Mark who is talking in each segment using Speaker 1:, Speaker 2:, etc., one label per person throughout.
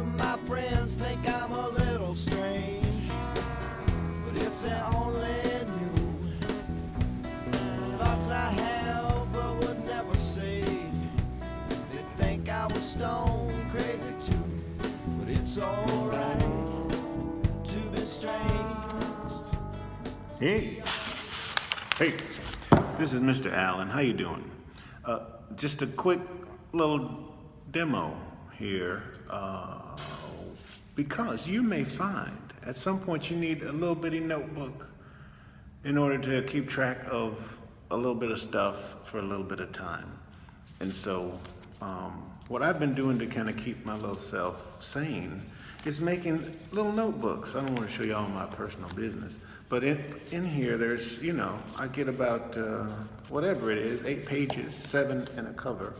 Speaker 1: of my friends think I'm a little strange, but if they only knew thoughts I have but would never say, they'd think I was stone crazy too. But it's alright to be strange.
Speaker 2: Hey, this is Mr. Allen. How you doing? Just a quick little demo here, because you may find at some point you need a little bitty notebook in order to keep track of a little bit of stuff for a little bit of time. And so what I've been doing to kind of keep my little self sane is making little notebooks. I don't want to show you all my personal business, but in here there's, you know, I get about whatever it is, 8 pages, 7 and a cover,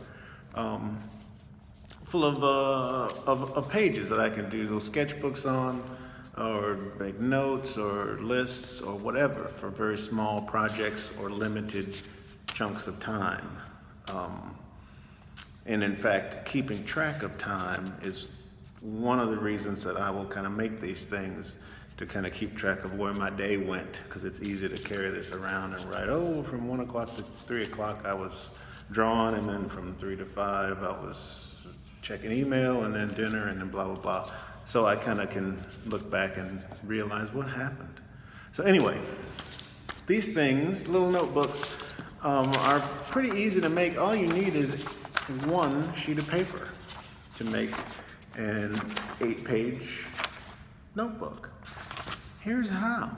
Speaker 2: full of pages that I can do little sketchbooks on, or make notes or lists or whatever for very small projects or limited chunks of time. And in fact, keeping track of time is one of the reasons that I will kind of make these things, to kind of keep track of where my day went, because it's easy to carry this around and write, oh, from 1 o'clock to 3 o'clock I was drawing, and then from 3 to 5 I was checking email, and then dinner, and then blah, blah, blah. So I kind of can look back and realize what happened. So anyway, these things, little notebooks, are pretty easy to make. All you need is 1 sheet of paper to make an 8-page notebook. Here's how.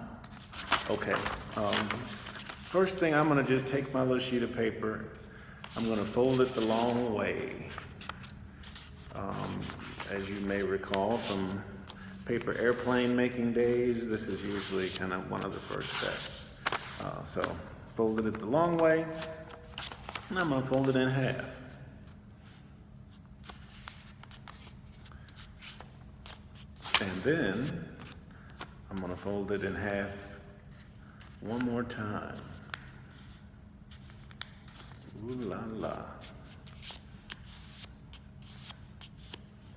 Speaker 2: Okay, first thing, I'm gonna just take my little sheet of paper, I'm gonna fold it the long way. As you may recall from paper airplane making days, this is usually kind of one of the first steps. So folded it the long way, and I'm gonna fold it in half. And then I'm gonna fold it in half one more time. Ooh la la.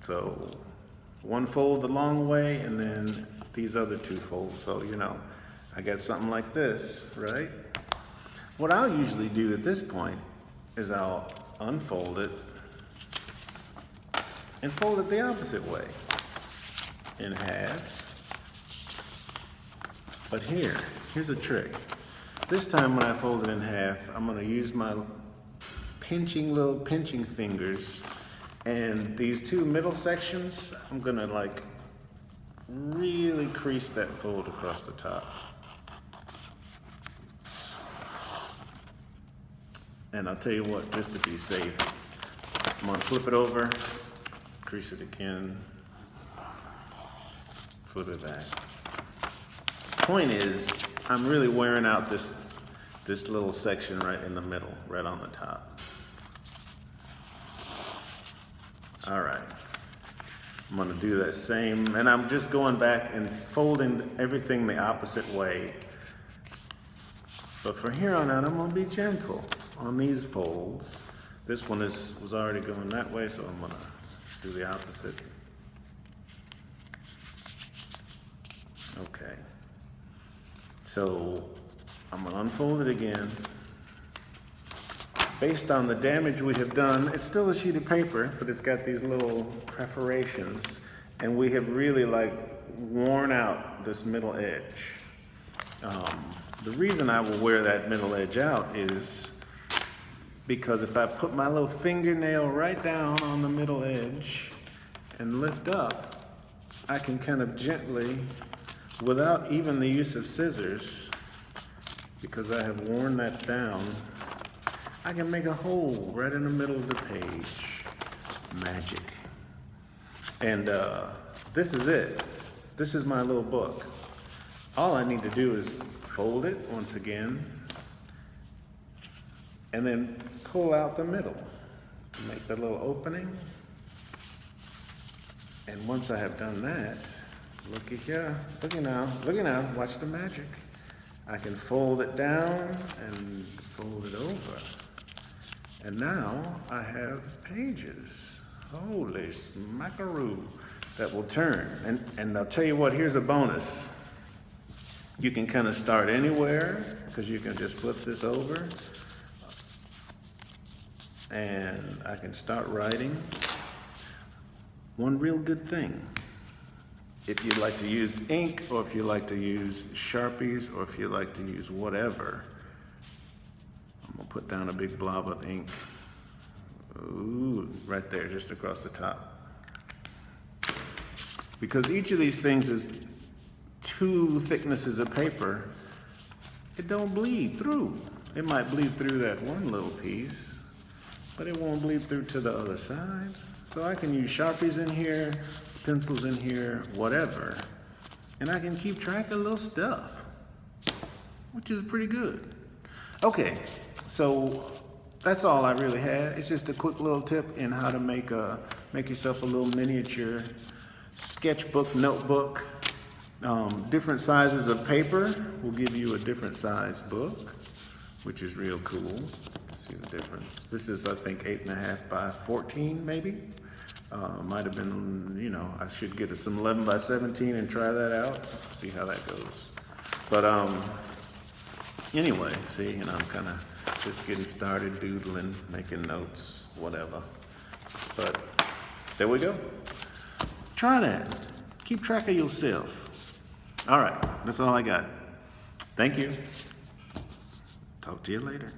Speaker 2: So 1 fold the long way, and then these other 2 folds. So, you know, I got something like this, right? What I'll usually do at this point is I'll unfold it and fold it the opposite way, in half. But here's a trick. This time when I fold it in half, I'm gonna use my little pinching fingers, and these 2 middle sections, I'm gonna like really crease that fold across the top. And I'll tell you what, just to be safe, I'm gonna flip it over, crease it again, flip it back. Point is, I'm really wearing out this little section right in the middle, right on the top. All right, I'm gonna do that same, and I'm just going back and folding everything the opposite way. But from here on out, I'm gonna be gentle on these folds. This one was already going that way, so I'm gonna do the opposite. Okay. So I'm gonna unfold it again. Based on the damage we have done, it's still a sheet of paper, but it's got these little perforations, and we have really like worn out this middle edge. The reason I will wear that middle edge out is because if I put my little fingernail right down on the middle edge and lift up, I can kind of gently, without even the use of scissors, because I have worn that down, I can make a hole right in the middle of the page. Magic. And this is it. This is my little book. All I need to do is fold it once again, and then pull out the middle. Make the little opening. And once I have done that, looky here, looky now, watch the magic. I can fold it down and fold it over. And now I have pages. Holy smackaroo. that will turn. And I'll tell you what, here's a bonus. You can kind of start anywhere, because you can just flip this over. And I can start writing. One real good thing, if you like to use ink, or if you like to use Sharpies, or if you like to use whatever, I'm gonna put down a big blob of ink. Ooh, right there, just across the top. Because each of these things is 2 thicknesses of paper, it don't bleed through. It might bleed through that one little piece, but it won't bleed through to the other side. So I can use Sharpies in here, pencils in here, whatever, and I can keep track of little stuff, which is pretty good. Okay, so that's all I really had. It's just a quick little tip in how to make yourself a little miniature sketchbook, notebook. Different sizes of paper will give you a different size book, which is real cool. See the difference. This is, I think, 8.5 by 14, maybe. Might have been, you know, I should get some 11 by 17 and try that out. See how that goes. But anyway, see, you know, I'm kind of just getting started, doodling, making notes, whatever. But there we go. Try that. Keep track of yourself. All right, that's all I got. Thank you. Talk to you later.